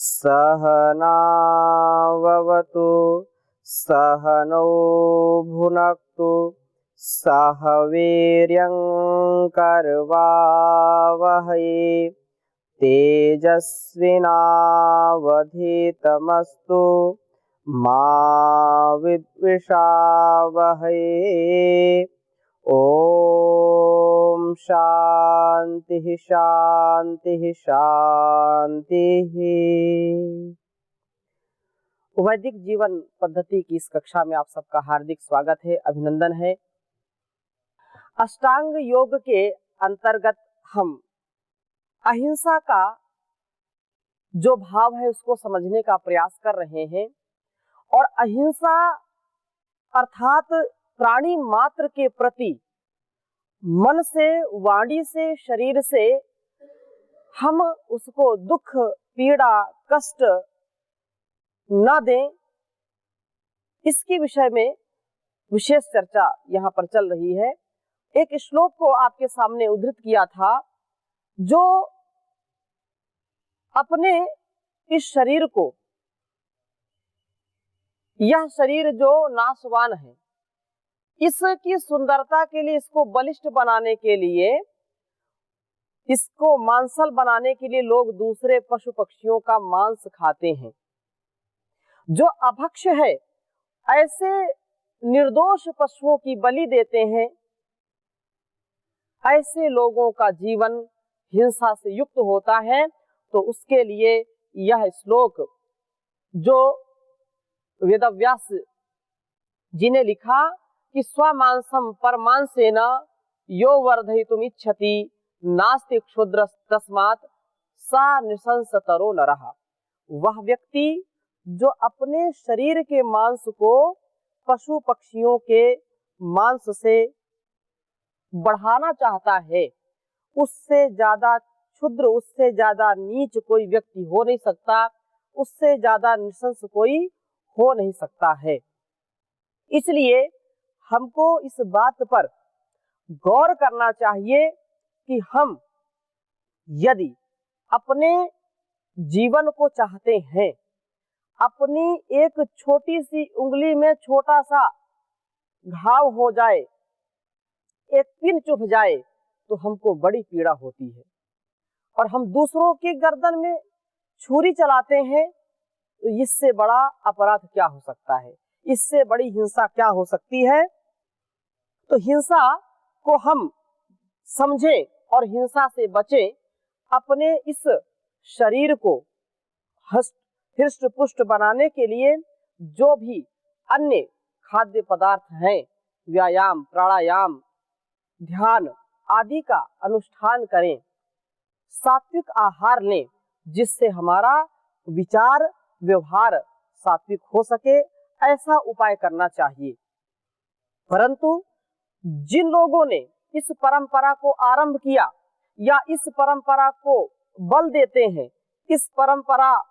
सहनाववतु सहनौ भुनक्तु सह वीर्यं करवावहै तेजस्विनावधीतमस्तु मा विद्विषावहै। ओम शांति शांति शांति। वैदिक जीवन पद्धति की इस कक्षा में आप सबका हार्दिक स्वागत है, अभिनंदन है। अष्टांग योग के अंतर्गत हम अहिंसा का जो भाव है उसको समझने का प्रयास कर रहे हैं और अहिंसा अर्थात प्राणी मात्र के प्रति मन से, वाणी से, शरीर से हम उसको दुख, पीड़ा, कष्ट न दें, इसके विषय में विशेष चर्चा यहाँ पर चल रही है। एक श्लोक को आपके सामने उद्धृत किया था, जो अपने इस शरीर को, यह शरीर जो नाशवान है, इसकी सुंदरता के लिए, इसको बलिष्ठ बनाने के लिए, इसको मांसल बनाने के लिए लोग दूसरे पशु पक्षियों का मांस खाते हैं। जो अभक्ष है ऐसे निर्दोष पशुओं की बलि देते हैं। ऐसे लोगों का जीवन हिंसा से युक्त होता है। तो उसके लिए यह श्लोक जो वेदव्यास जी ने लिखा कि स्वमांसम परमांसेन यो वर्धयितुम इच्छति नास्ति क्षुद्र तस्मात् सा नृशंसतरो नरः। वह व्यक्ति जो अपने शरीर के मांस को पशु पक्षियों के मांस से बढ़ाना चाहता है, उससे ज्यादा क्षुद्र, उससे ज्यादा नीच कोई व्यक्ति हो नहीं सकता, उससे ज्यादा नृशंस कोई हो नहीं सकता है। इसलिए हमको इस बात पर गौर करना चाहिए कि हम यदि अपने जीवन को चाहते हैं, अपनी एक छोटी सी उंगली में छोटा सा घाव हो जाए, एक पिन चुभ जाए, तो हमको बड़ी पीड़ा होती है। और हम दूसरों की गर्दन में छुरी चलाते हैं, तो इससे बड़ा अपराध क्या हो सकता है, इससे बड़ी हिंसा क्या हो सकती है। तो हिंसा को हम समझें और हिंसा से बचें। अपने इस शरीर को हृष्ट पुष्ट बनाने के लिए जो भी अन्य खाद्य पदार्थ हैं, व्यायाम, प्राणायाम, ध्यान आदि का अनुष्ठान करें, सात्विक आहार लें, जिससे हमारा विचार व्यवहार सात्विक हो सके, ऐसा उपाय करना चाहिए। परंतु जिन लोगों ने इस परंपरा को आरंभ किया या इस परंपरा को बल देते हैं, इस परंपरा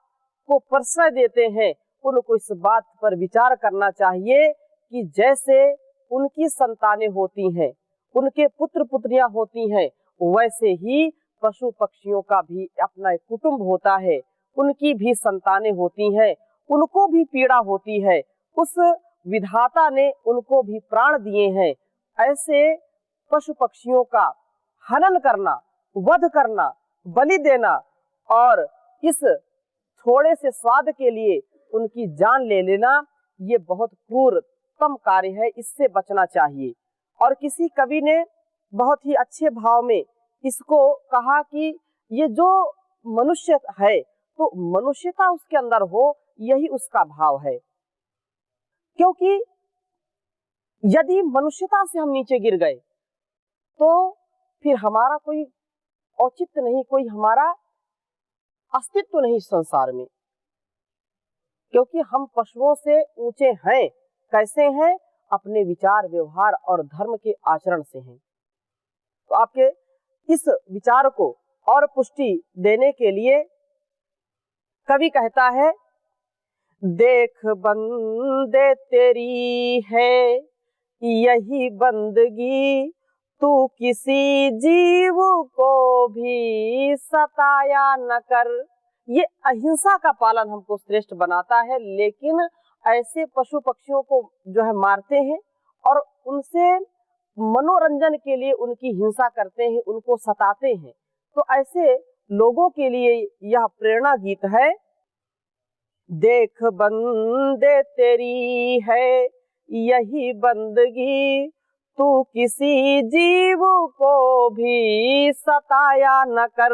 को प्रश्रय देते हैं, उनको इस बात पर विचार करना चाहिए कि जैसे उनकी संतानें होती हैं, उनके पुत्र पुत्रियां होती हैं, वैसे ही पशु पक्षियों का भी अपना एक कुटुंब होता है, उनकी भी संतानें होती हैं, उनको भी पीड़ा होती है। उस विधाता ने उनको भी प्राण दिए हैं। ऐसे पशु पक्षियों का हनन करना, वध करना, बलि देना और इस थोड़े से स्वाद के लिए उनकी जान ले लेना, ये बहुत क्रूरतम कार्य है, इससे बचना चाहिए। और किसी कवि ने बहुत ही अच्छे भाव में इसको कहा कि ये जो मनुष्य है, तो मनुष्यता उसके अंदर हो, यही उसका भाव है। क्योंकि यदि मनुष्यता से हम नीचे गिर गए तो फिर हमारा कोई औचित्य नहीं, कोई हमारा अस्तित्व नहीं संसार में। क्योंकि हम पशुओं से ऊंचे हैं। कैसे हैं? अपने विचार, व्यवहार और धर्म के आचरण से हैं। तो आपके इस विचार को और पुष्टि देने के लिए कवि कहता है, देख बंदे तेरी है यही बंदगी, तू किसी जीव को भी सताया न कर, ये अहिंसा का पालन हमको श्रेष्ठ बनाता है। लेकिन ऐसे पशु पक्षियों को जो है मारते हैं और उनसे मनोरंजन के लिए उनकी हिंसा करते हैं, उनको सताते हैं। तो ऐसे लोगों के लिए यह प्रेरणा गीत है। देख बंदे तेरी है यही बंदगी, तू किसी जीव को भी सताया न कर,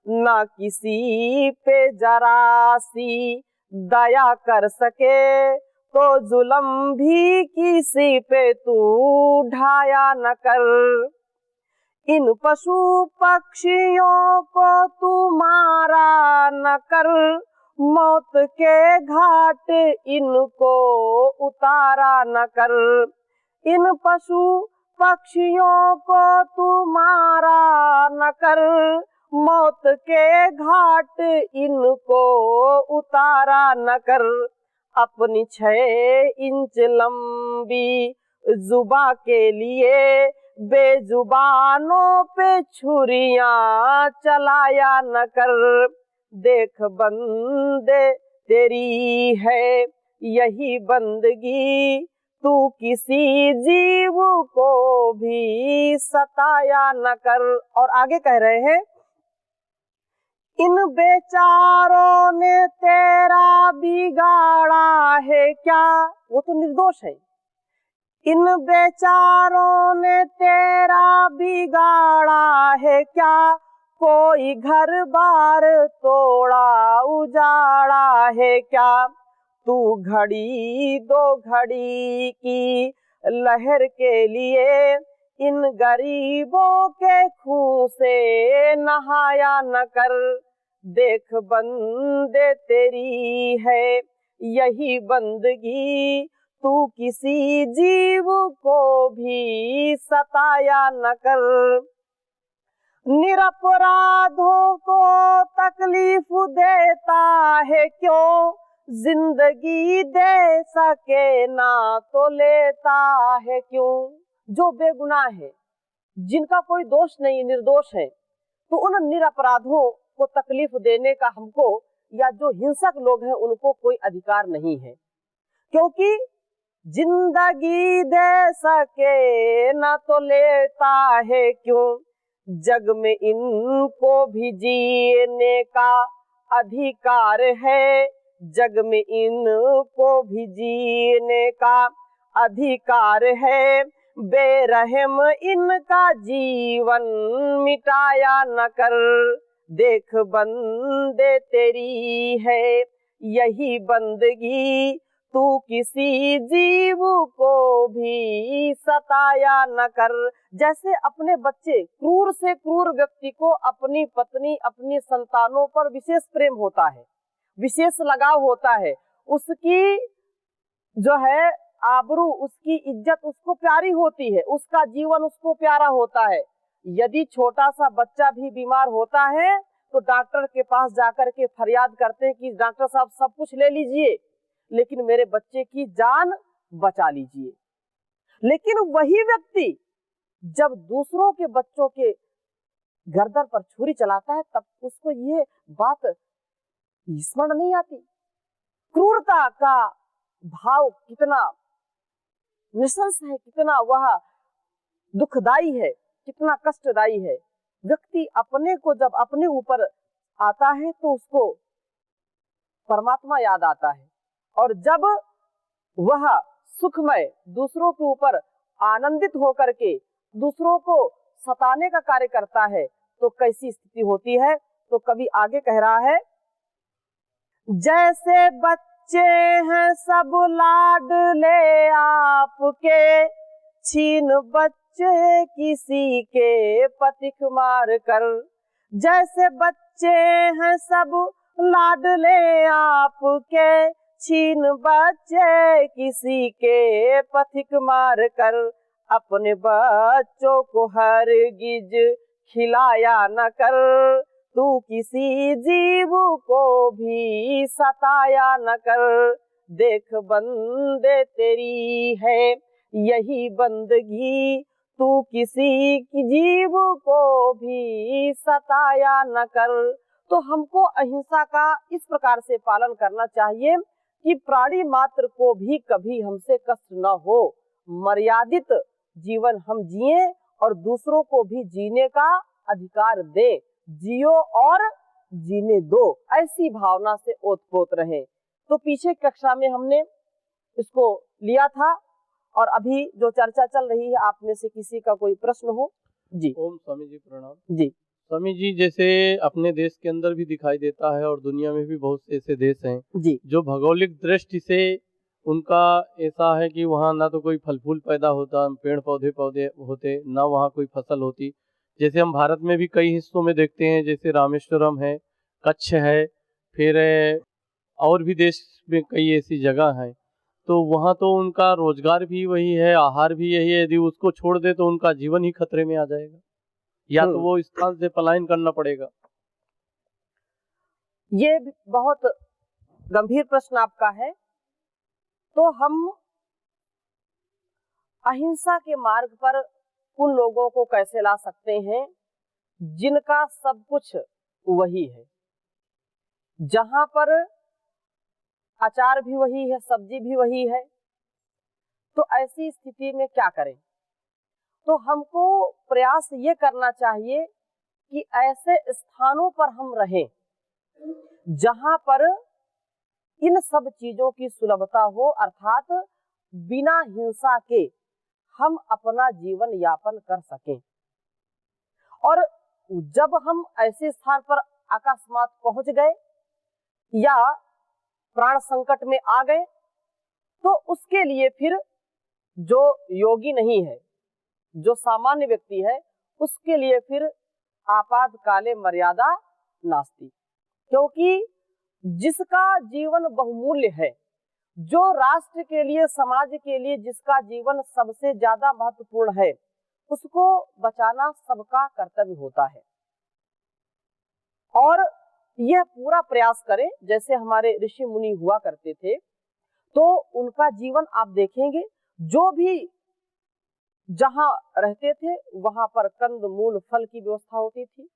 ना किसी पे जरा सी दया कर सके, तो जुल्म भी किसी पे तू ढाया न कर। इन पशु पक्षियों को तू मारा न कर, मौत के घाट इनको उतारा न कर। इन पशु पक्षियों को तू मारा न कर, मौत के घाट इनको उतारा न कर। अपनी 6 इंच लंबी जुबा के लिए बेजुबानों पे छुरियां चलाया न कर। देख बंदे तेरी है यही बंदगी, तू किसी जीव को भी सताया न कर। और आगे कह रहे हैं, इन बेचारों ने तेरा बिगाड़ा है क्या, वो तो निर्दोष है। इन बेचारों ने तेरा बिगाड़ा है क्या, कोई घर बार तोड़ा उजाड़ा है क्या। तू घड़ी 2 घड़ी की लहर के लिए इन गरीबों के खून से नहाया न कर। देख बंदे तेरी है यही बंदगी, तू किसी जीव को भी सताया न कर। निरपराधों को तकलीफ देता है क्यों, जिंदगी दे सके ना तो लेता है क्यों। जो बेगुनाह है, जिनका कोई दोष नहीं, निर्दोष है, तो उन निरपराधों को तकलीफ देने का हमको या जो हिंसक लोग हैं उनको कोई अधिकार नहीं है। क्योंकि जिंदगी दे सके ना तो लेता है क्यों, जग में इनको भी जीने का अधिकार है। जग में इनको भी जीने का अधिकार है, बेरहम इनका जीवन मिटाया न कर। देख बंदे तेरी है यही बंदगी, तू किसी जीव को भी सताया न कर। जैसे अपने बच्चे, क्रूर से क्रूर व्यक्ति को अपनी पत्नी, अपनी संतानों पर विशेष प्रेम होता है, विशेष लगाव होता है, उसकी जो है आबरू, उसकी इज्जत उसको प्यारी होती है, उसका जीवन उसको प्यारा होता है। यदि छोटा सा बच्चा भी बीमार होता है तो डॉक्टर के पास जाकर के फरियाद करते हैं कि डॉक्टर साहब सब कुछ ले लीजिए लेकिन मेरे बच्चे की जान बचा लीजिए। लेकिन वही व्यक्ति जब दूसरों के बच्चों के गर्दन पर छुरी चलाता है तब उसको ये बात स्मरण नहीं आती। क्रूरता का भाव कितना निशंस है, कितना वह दुखदाई है, कितना कष्टदायी है। व्यक्ति अपने को जब अपने ऊपर आता है तो उसको परमात्मा याद आता है, और जब वह सुखमय दूसरों के ऊपर आनंदित होकर के दूसरों को सताने का कार्य करता है तो कैसी स्थिति होती है। तो कवि आगे कह रहा है, जैसे बच्चे हैं सब लाडले आपके, छीन बच्चे किसी के पथिक मार कर। जैसे बच्चे हैं सब लाडले आपके, छीन बच्चे किसी के पथिक मार कर। अपने बच्चों को हरगिज खिलाया न कर, तू किसी जीव को भी सताया न कर। देख बंदे तेरी है यही बंदगी, तू किसी जीव को भी सताया न कर। तो हमको अहिंसा का इस प्रकार से पालन करना चाहिए कि प्राणी मात्र को भी कभी हमसे कष्ट न हो, मर्यादित जीवन हम जिए और दूसरों को भी जीने का अधिकार दे, जियो और जीने दो, ऐसी भावना से ओतप्रोत रहे। तो पीछे कक्षा में हमने इसको लिया था और अभी जो चर्चा चल रही है, आप में से किसी का कोई प्रश्न हो? जी। ओम स्वामी जी प्रणाम। जी स्वामी जी, जैसे अपने देश के अंदर भी दिखाई देता है और दुनिया में भी बहुत से ऐसे देश हैं जी जो भौगोलिक दृष्टि से उनका ऐसा है कि वहाँ ना तो कोई फल फूल पैदा होता, पेड़ पौधे पौधे होते, ना वहाँ कोई फसल होती। जैसे हम भारत में भी कई हिस्सों में देखते हैं, जैसे रामेश्वरम है, कच्छ है, फिर और भी देश में कई ऐसी जगह हैं। तो वहाँ तो उनका रोजगार भी वही है, आहार भी यही है। यदि उसको छोड़ दे तो उनका जीवन ही खतरे में आ जाएगा, या तो वो स्थान से पलायन करना पड़ेगा। ये बहुत गंभीर प्रश्न आपका है। तो हम अहिंसा के मार्ग पर उन लोगों को कैसे ला सकते हैं जिनका सब कुछ वही है, जहां पर अचार भी वही है, सब्जी भी वही है। तो ऐसी स्थिति में क्या करें? तो हमको प्रयास ये करना चाहिए कि ऐसे स्थानों पर हम रहें जहां पर इन सब चीजों की सुलभता हो, अर्थात बिना हिंसा के हम अपना जीवन यापन कर सकें। और जब हम ऐसे स्थान पर अकस्मात पहुंच गए या प्राण संकट में आ गए, तो उसके लिए फिर जो योगी नहीं है, जो सामान्य व्यक्ति है, उसके लिए फिर आपातकाले मर्यादा नास्ति। क्योंकि जिसका जीवन बहुमूल्य है, जो राष्ट्र के लिए, समाज के लिए जिसका जीवन सबसे ज्यादा महत्वपूर्ण है, उसको बचाना सबका कर्तव्य होता है। और यह पूरा प्रयास करें। जैसे हमारे ऋषि मुनि हुआ करते थे, तो उनका जीवन आप देखेंगे, जो भी जहां रहते थे वहां पर कंद मूल फल की व्यवस्था होती थी,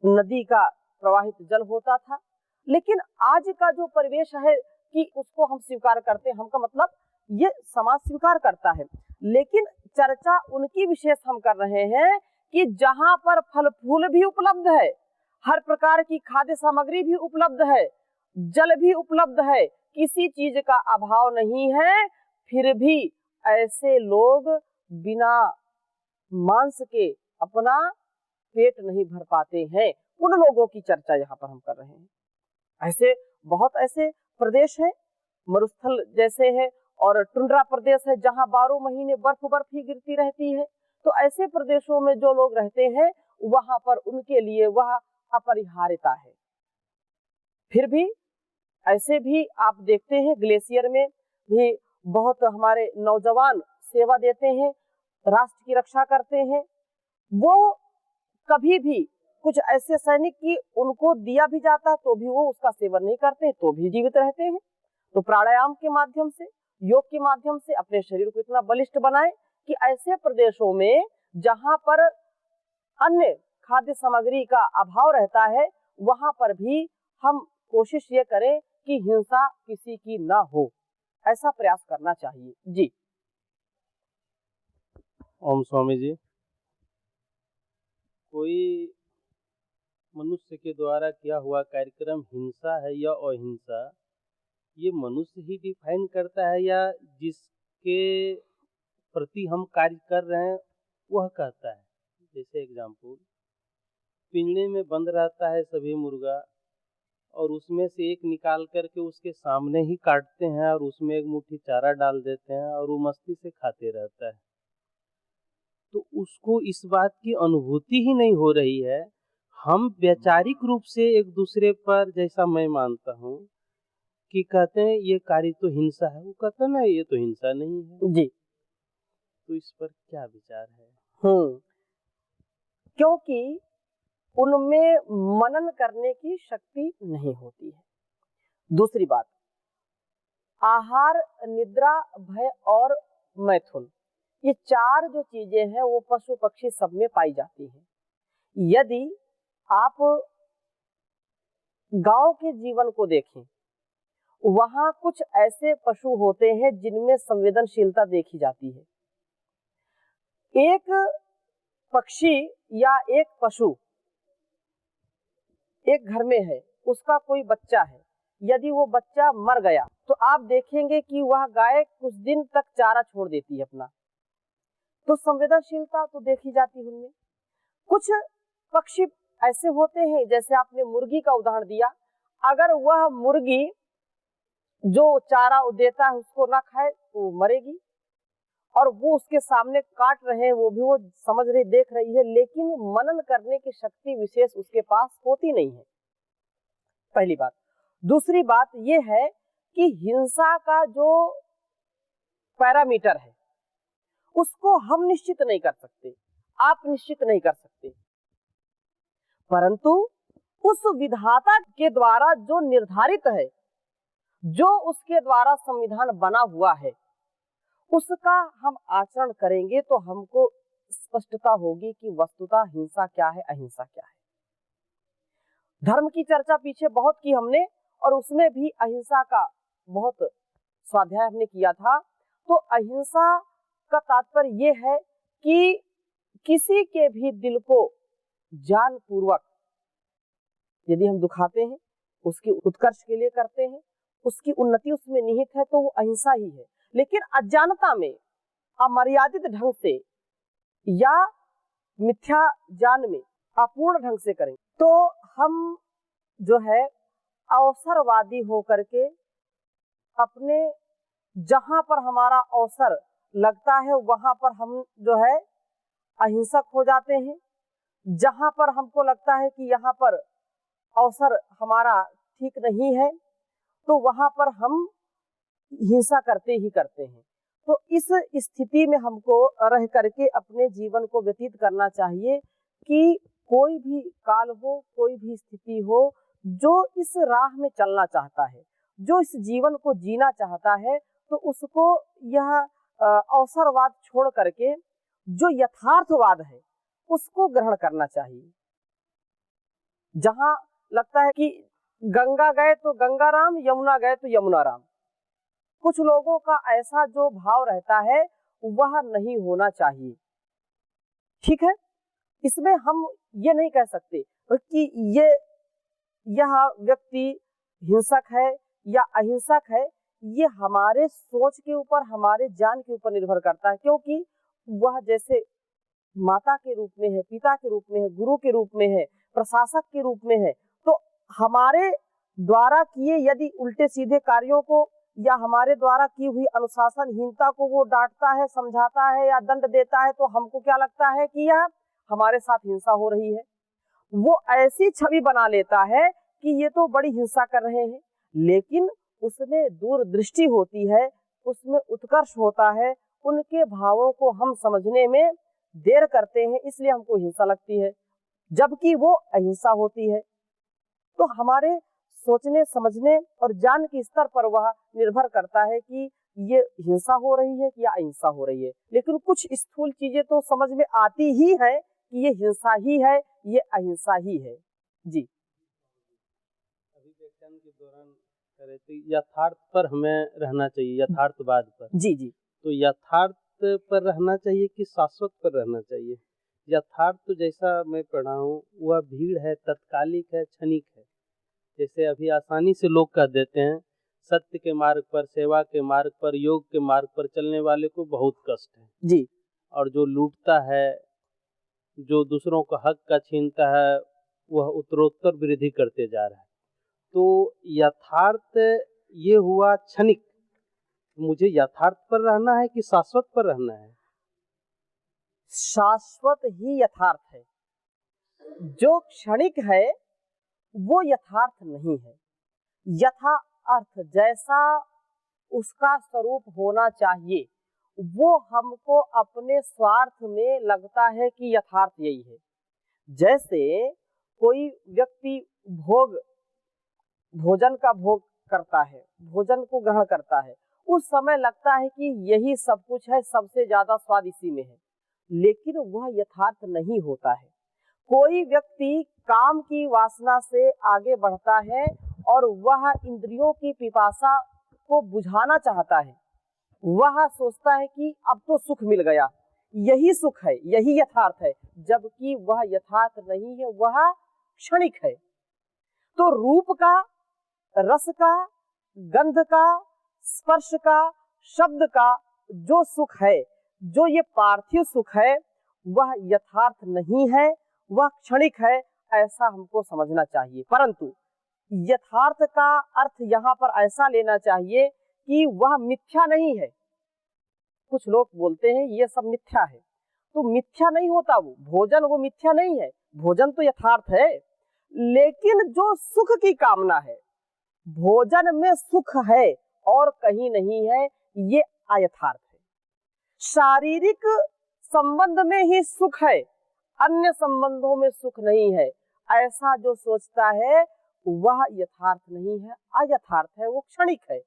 नदी का प्रवाहित जल होता था। लेकिन आज का जो परिवेश है कि उसको हम स्वीकार करते हैं, हमका मतलब ये समाज स्वीकार करता है, लेकिन चर्चा उनकी विशेष हम कर रहे हैं कि जहां पर फल फूल भी उपलब्ध है, हर प्रकार की खाद्य सामग्री भी उपलब्ध है, जल भी उपलब्ध है, किसी चीज का अभाव नहीं है, फिर भी ऐसे लोग बिना मांस के अपना पेट नहीं भर पाते हैं। उन लोगों की चर्चा यहाँ पर हम कर रहे हैं। ऐसे बहुत ऐसे प्रदेश हैं, मरुस्थल जैसे है और टुंड्रा प्रदेश है, जहाँ 12 महीने बर्फ ही गिरती रहती है। तो ऐसे प्रदेशों में जो लोग रहते हैं, वहां पर उनके लिए वह अपरिहार्यता है। फिर भी ऐसे भी आप देखते हैं, ग्लेशियर में भी बहुत हमारे नौजवान सेवा देते हैं, राष्ट्र की रक्षा करते हैं। वो कभी भी कुछ ऐसे सैनिक की उनको दिया भी जाता है तो भी वो उसका सेवन नहीं करते, तो भी जीवित रहते हैं। तो प्राणायाम के माध्यम से, योग के माध्यम से अपने शरीर को इतना बलिष्ठ बनाएं कि ऐसे प्रदेशों में जहां पर अन्य खाद्य सामग्री का अभाव रहता है, वहां पर भी हम कोशिश ये करें कि हिंसा किसी की ना हो, ऐसा प्रयास करना चाहिए। जी। ओम स्वामी जी, कोई मनुष्य के द्वारा किया हुआ कार्यक्रम हिंसा है या अहिंसा, ये मनुष्य ही डिफाइन करता है या जिसके प्रति हम कार्य कर रहे हैं वह कहता है? जैसे एग्जाम्पल, पिंजरे में बंद रहता है सभी मुर्गा, और उसमें से एक निकाल करके उसके सामने ही काटते हैं और उसमें एक मुट्ठी चारा डाल देते हैं और वो मस्ती से खाते रहता है। तो उसको इस बात की अनुभूति ही नहीं हो रही है। हम वैचारिक रूप से एक दूसरे पर, जैसा मैं मानता हूँ कि कहते हैं ये कार्य तो हिंसा है, वो कहते हैं ना ये तो हिंसा नहीं है। जी। तो इस पर क्या विचार है? क्योंकि उनमें मनन करने की शक्ति नहीं होती है। दूसरी बात, आहार, निद्रा, भय और मैथुन, ये 4 जो चीजें हैं वो पशु पक्षी सब में पाई जाती हैं। यदि आप गांव के जीवन को देखें, वहां कुछ ऐसे पशु होते हैं जिनमें संवेदनशीलता देखी जाती है। एक पक्षी या एक पशु एक घर में है, उसका कोई बच्चा है, यदि वो बच्चा मर गया तो आप देखेंगे कि वह गाय कुछ दिन तक चारा छोड़ देती है अपना, तो संवेदनशीलता तो देखी जाती है उनमें। कुछ पक्षी ऐसे होते हैं, जैसे आपने मुर्गी का उदाहरण दिया, अगर वह मुर्गी जो चारा देता है उसको ना खाए तो मरेगी, और वो उसके सामने काट रहे हैं, वो भी वो समझ रही, देख रही है, लेकिन मनन करने की शक्ति विशेष उसके पास होती नहीं है, पहली बात। दूसरी बात ये है कि हिंसा का जो पैरामीटर है उसको हम निश्चित नहीं कर सकते, आप निश्चित नहीं कर सकते, परंतु उस विधाता के द्वारा जो निर्धारित है, जो उसके द्वारा संविधान बना हुआ है, उसका हम आचरण करेंगे तो हमको स्पष्टता होगी कि वस्तुतः हिंसा क्या है, अहिंसा क्या है। धर्म की चर्चा पीछे बहुत की हमने, और उसमें भी अहिंसा का बहुत स्वाध्याय हमने किया था। तो अहिंसा का तात्पर्य यह है कि किसी के भी दिल को जानपूर्वक यदि हम दुखाते हैं, उसकी उत्कर्ष के लिए करते हैं, उसकी उन्नति उसमें निहित है, तो वो अहिंसा ही है। लेकिन अज्ञानता में, अमर्यादित ढंग से या मिथ्या ज्ञान में अपूर्ण ढंग से करें तो हम जो है अवसरवादी होकर के अपने जहां पर हमारा अवसर लगता है वहां पर हम जो है अहिंसक हो जाते हैं, जहां पर हमको लगता है कि यहाँ पर अवसर हमारा ठीक नहीं है तो वहां पर हम हिंसा करते ही करते हैं। तो इस स्थिति में हमको रह करके अपने जीवन को व्यतीत करना चाहिए कि कोई भी काल हो, कोई भी स्थिति हो, जो इस राह में चलना चाहता है, जो इस जीवन को जीना चाहता है, तो उसको यह अवसरवाद छोड़ करके जो यथार्थवाद है उसको ग्रहण करना चाहिए। जहां लगता है कि गंगा गए तो गंगा राम, यमुना गए तो यमुना राम, कुछ लोगों का ऐसा जो भाव रहता है वह नहीं होना चाहिए। ठीक है, इसमें हम ये नहीं कह सकते कि यह व्यक्ति हिंसक है या अहिंसक है, ये हमारे सोच के ऊपर, हमारे ज्ञान के ऊपर निर्भर करता है, क्योंकि वह जैसे माता के रूप में है, पिता के रूप में है, गुरु के रूप में है, प्रशासक के रूप में है, तो हमारे द्वारा किए यदि उल्टे सीधे कार्यों को या हमारे द्वारा की हुई अनुशासनहीनता को वो डांटता है, समझाता है या दंड देता है, तो हमको क्या लगता है कि यह हमारे साथ हिंसा हो रही है। वो ऐसी छवि बना लेता है कि ये तो बड़ी हिंसा कर रहे हैं, लेकिन उसमें दूरदृष्टि होती है, उसमें उत्कर्ष होता है, उनके भावों को हम समझने में देर करते हैं, इसलिए हमको हिंसा लगती है, जबकि वो अहिंसा होती है। तो हमारे सोचने, समझने और ज्ञान के स्तर पर वह निर्भर करता है कि ये हिंसा हो रही है या अहिंसा हो रही है। लेकिन कुछ स्थूल चीजें तो समझ में आती ही है कि ये हिंसा ही है, ये अहिंसा ही है। जी, अभी व्याख्यान के दौरान कह रहे थे यथार्थ पर हमें रहना चाहिए, यथार्थवाद पर। जी जी, तो यथार्थ पर रहना चाहिए कि शाश्वत पर रहना चाहिए? यथार्थ तो जैसा मैं पढ़ा हूँ वह भीड़ है, तत्कालिक है, क्षणिक है। जैसे अभी आसानी से लोग कह देते हैं सत्य के मार्ग पर, सेवा के मार्ग पर, योग के मार्ग पर चलने वाले को बहुत कष्ट है जी, और जो लूटता है, जो दूसरों का हक का छीनता है, वह उत्तरोत्तर वृद्धि करते जा रहा है। तो यथार्थ ये हुआ क्षणिक, मुझे यथार्थ पर रहना है कि शाश्वत पर रहना है? शाश्वत ही यथार्थ है, जो क्षणिक है वो यथार्थ नहीं है। यथा अर्थ, जैसा उसका स्वरूप होना चाहिए, वो हमको अपने स्वार्थ में लगता है कि यथार्थ यही है। जैसे कोई व्यक्ति भोजन का भोग करता है, भोजन को ग्रहण करता है, उस समय लगता है कि यही सब कुछ है, सबसे ज्यादा स्वाद इसी में है, लेकिन वह यथार्थ नहीं होता है। कोई व्यक्ति काम की वासना से आगे बढ़ता है और वह इंद्रियों की पिपासा को बुझाना चाहता है, वह सोचता है कि अब तो सुख मिल गया, यही सुख है, यही यथार्थ है, जबकि वह यथार्थ नहीं है, वह क्षणिक है। तो रूप का, रस का, गंध का, स्पर्श का, शब्द का जो सुख है, जो ये पार्थिव सुख है, वह यथार्थ नहीं है, वह क्षणिक है, ऐसा हमको समझना चाहिए। परंतु यथार्थ का अर्थ यहाँ पर ऐसा लेना चाहिए कि वह मिथ्या नहीं है। कुछ लोग बोलते हैं ये सब मिथ्या है, तो मिथ्या नहीं होता, वो भोजन वो मिथ्या नहीं है, भोजन तो यथार्थ है। लेकिन जो सुख की कामना है, भोजन में सुख है और कहीं नहीं है, ये अयथार्थ है। शारीरिक संबंध में ही सुख है, अन्य संबंधों में सुख नहीं है, ऐसा जो सोचता है वह यथार्थ नहीं है, अयथार्थ है, वो क्षणिक है,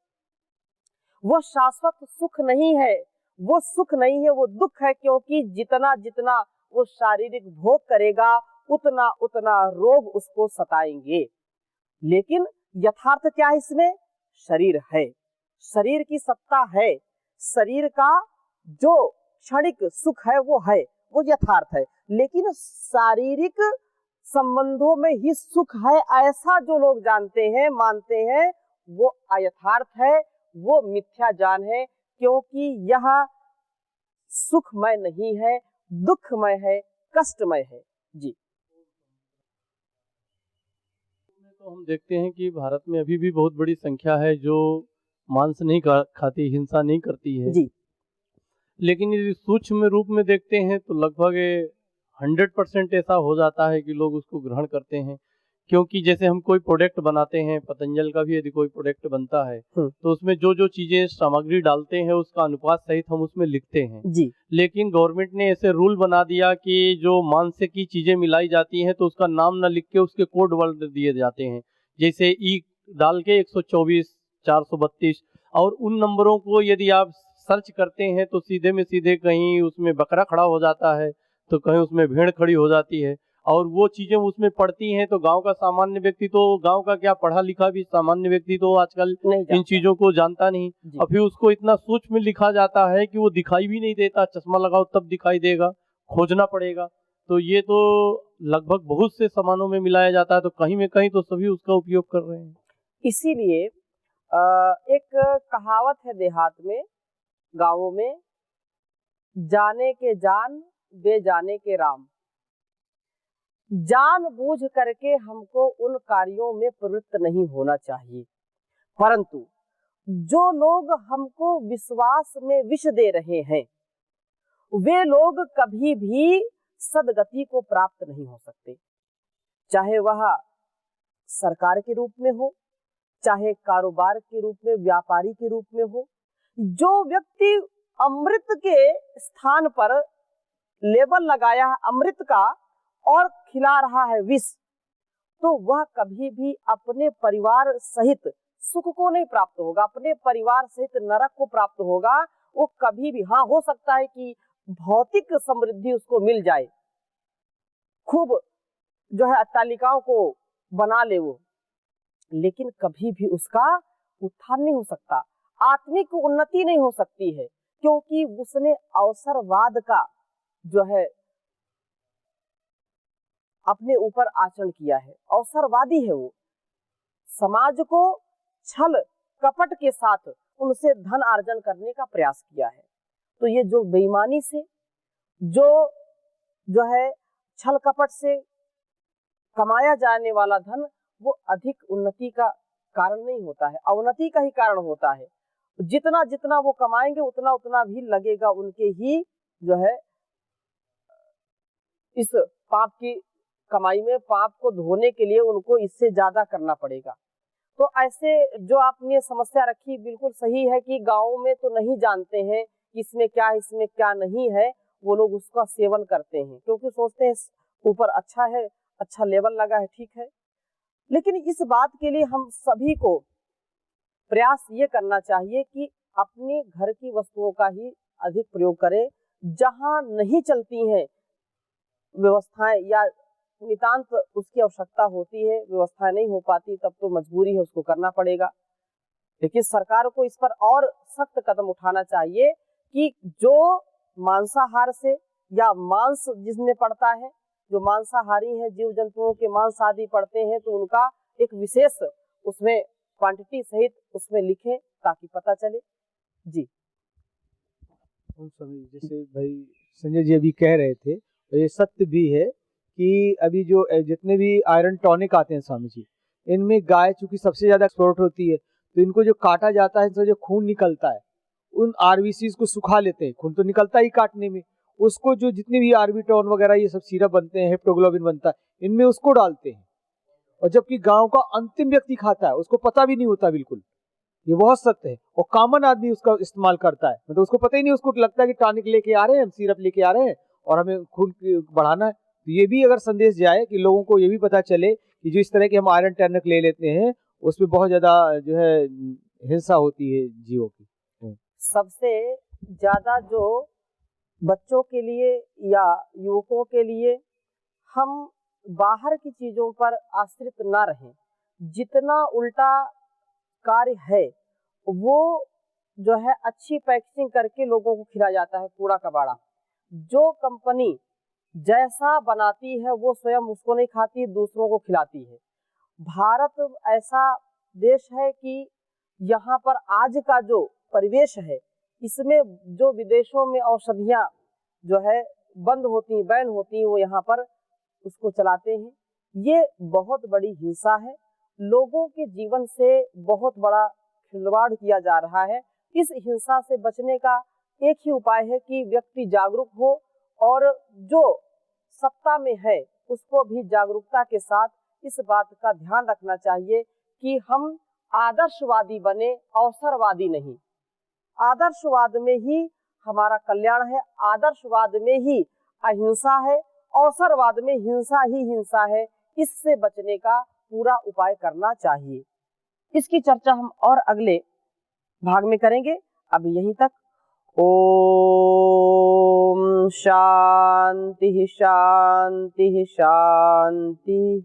वो शाश्वत सुख नहीं है, वो सुख नहीं है, वो दुख है। क्योंकि जितना जितना वो शारीरिक भोग करेगा उतना उतना रोग उसको सताएंगे। लेकिन यथार्थ क्या है इसमें? शरीर है, शरीर की सत्ता है, शरीर का जो क्षणिक सुख है वो है, वो यथार्थ है। लेकिन शारीरिक संबंधों में ही सुख है ऐसा जो लोग जानते हैं, मानते हैं, वो अयथार्थ है, वो मिथ्या ज्ञान है। क्योंकि यह सुखमय नहीं है, दुखमय है, कष्टमय है। जी। तो हम देखते हैं कि भारत में अभी भी बहुत बड़ी संख्या है जो मांस नहीं खाती, हिंसा नहीं करती है जी। लेकिन यदि सूक्ष्म रूप में देखते हैं तो लगभग 100% ऐसा हो जाता है कि लोग उसको ग्रहण करते हैं। क्योंकि जैसे हम कोई प्रोडक्ट बनाते हैं, पतंजल का भी यदि कोई प्रोडक्ट बनता है तो उसमें जो जो चीजें सामग्री डालते हैं उसका अनुपात सहित हम उसमें लिखते हैं जी। लेकिन गवर्नमेंट ने ऐसे रूल बना दिया कि जो मांस की चीजें मिलाई जाती हैं तो उसका नाम न लिख के उसके कोड वर्ड दिए जाते हैं, जैसे ई डाल के 124, 432, और उन नंबरों को यदि आप सर्च करते हैं तो सीधे में सीधे कहीं उसमें बकरा खड़ा हो जाता है तो कहीं उसमें भेड़ खड़ी हो जाती है, और वो चीजें उसमें पड़ती हैं तो गांव का सामान्य व्यक्ति, तो गांव का क्या पढ़ा लिखा भी सामान्य व्यक्ति तो आजकल इन चीजों को जानता नहीं, और फिर उसको इतना सूक्ष्म में लिखा जाता है कि वो दिखाई भी नहीं देता, चश्मा लगाओ तब दिखाई देगा, खोजना पड़ेगा। तो ये तो लगभग बहुत से सामानों में मिलाया जाता है, तो कहीं में कहीं तो सभी उसका उपयोग कर रहे हैं। इसीलिए एक कहावत है देहात में, गांवों में, जाने के जान बेजाने के राम। जानबूझ करके हमको उन कार्यों में प्रवृत्त नहीं होना चाहिए, परंतु जो लोग हमको विश्वास में विष दे रहे हैं वे लोग कभी भी सदगति को प्राप्त नहीं हो सकते, चाहे वह सरकार के रूप में हो, चाहे कारोबार के रूप में, व्यापारी के रूप में हो। जो व्यक्ति अमृत के स्थान पर लेबल लगाया है अमृत का और खिला रहा है विष, तो वह कभी भी अपने परिवार सहित सुख को नहीं प्राप्त होगा, अपने परिवार सहित नरक को प्राप्त होगा। वो कभी भी, हाँ, हो सकता है कि भौतिक समृद्धि उसको मिल जाए, खूब जो है अट्टालिकाओं को बना ले वो, लेकिन कभी भी उसका उत्थान नहीं हो सकता, आत्मिक उन्नति नहीं हो सकती है, क्योंकि उसने अवसरवाद का जो है अपने ऊपर आचरण किया है, अवसरवादी है वो। समाज को छल कपट के साथ उनसे धन अर्जन करने का प्रयास किया है। तो ये जो बेईमानी से जो है छल कपट से कमाया जाने वाला धन, वो अधिक उन्नति का कारण नहीं होता है, अवनति का ही कारण होता है। जितना जितना वो कमाएंगे उतना उतना भी लगेगा उनके ही जो है इस पाप की कमाई में, पाप को धोने के लिए उनको इससे ज्यादा करना पड़ेगा। तो ऐसे जो आपने समस्या रखी बिल्कुल सही है कि गाँव में तो नहीं जानते हैं कि इसमें क्या है, इसमें क्या नहीं है, वो लोग उसका सेवन करते हैं क्योंकि सोचते हैं ऊपर अच्छा है, अच्छा लेवल लगा है, ठीक है। लेकिन इस बात के लिए हम सभी को प्रयास ये करना चाहिए कि अपने घर की वस्तुओं का ही अधिक प्रयोग करें। जहां नहीं चलती हैं व्यवस्थाएं या नितांत उसकी आवश्यकता होती है, व्यवस्था नहीं हो पाती, तब तो मजबूरी है, उसको करना पड़ेगा। लेकिन सरकार को इस पर और सख्त कदम उठाना चाहिए कि जो मांसाहार से या मांस जिसमें पड़ता है, जो मांसाहारी हैं, जीव जंतुओं के मांस आदि पड़ते हैं, तो उनका एक विशेष उसमें क्वांटिटी सहित उसमें लिखें ताकि पता चले। जी जैसे भाई संजय जी अभी कह रहे थे, तो ये सत्य भी है कि अभी जो जितने भी आयरन टॉनिक आते हैं स्वामी जी, इनमें गाय चूंकि सबसे ज्यादा एक्सपोर्ट होती है, तो इनको जो काटा जाता है, इनसे जो खून निकलता है, उन आरबीसीज को सुखा लेते हैं। खून तो निकलता ही काटने में, उसको जो जितने भी आर्बिटॉन वगैरह ये सब सिरप बनते हैं, हेप्टोग्लोबिन बनता है, इनमें उसको डालते हैं। और जबकि गांव का अंतिम व्यक्ति खाता है, उसको पता भी नहीं होता बिल्कुल। ये बहुत सत्य है। और कॉमन आदमी उसका इस्तेमाल करता है, मतलब उसको पता ही नहीं, उसको लगता है कि टॉनिक लेके आ रहे हैं, हम सिरप लेके आ रहे हैं और हमें खून बढ़ाना है। तो ये भी अगर संदेश जाए कि लोगों को ये भी पता चले कि जो इस तरह के हम आयरन टॉनिक ले लेते हैं, उसमें बहुत ज्यादा जो है हिंसा होती है जीवों की। सबसे ज्यादा जो बच्चों के लिए या युवकों के लिए हम बाहर की चीजों पर आश्रित ना रहें। जितना उल्टा कार्य है वो जो है अच्छी पैकेजिंग करके लोगों को खिलाया जाता है, कूड़ा कबाड़ा। जो कंपनी जैसा बनाती है वो स्वयं उसको नहीं खाती, दूसरों को खिलाती है। भारत ऐसा देश है कि यहाँ पर आज का जो परिवेश है, इसमें जो विदेशों में औषधियाँ जो है बंद होती, बैन होती, वो यहाँ पर उसको चलाते हैं। ये बहुत बड़ी हिंसा है, लोगों के जीवन से बहुत बड़ा खिलवाड़ किया जा रहा है। इस हिंसा से बचने का एक ही उपाय है कि व्यक्ति जागरूक हो और जो सत्ता में है उसको भी जागरूकता के साथ इस बात का ध्यान रखना चाहिए कि हम आदर्शवादी बने, अवसरवादी नहीं। आदर्शवाद में ही हमारा कल्याण है, आदर्शवाद में ही अहिंसा है, अवसरवाद में हिंसा ही हिंसा है। इससे बचने का पूरा उपाय करना चाहिए। इसकी चर्चा हम और अगले भाग में करेंगे। अभी यहीं तक। ओम शांति शांति शांति।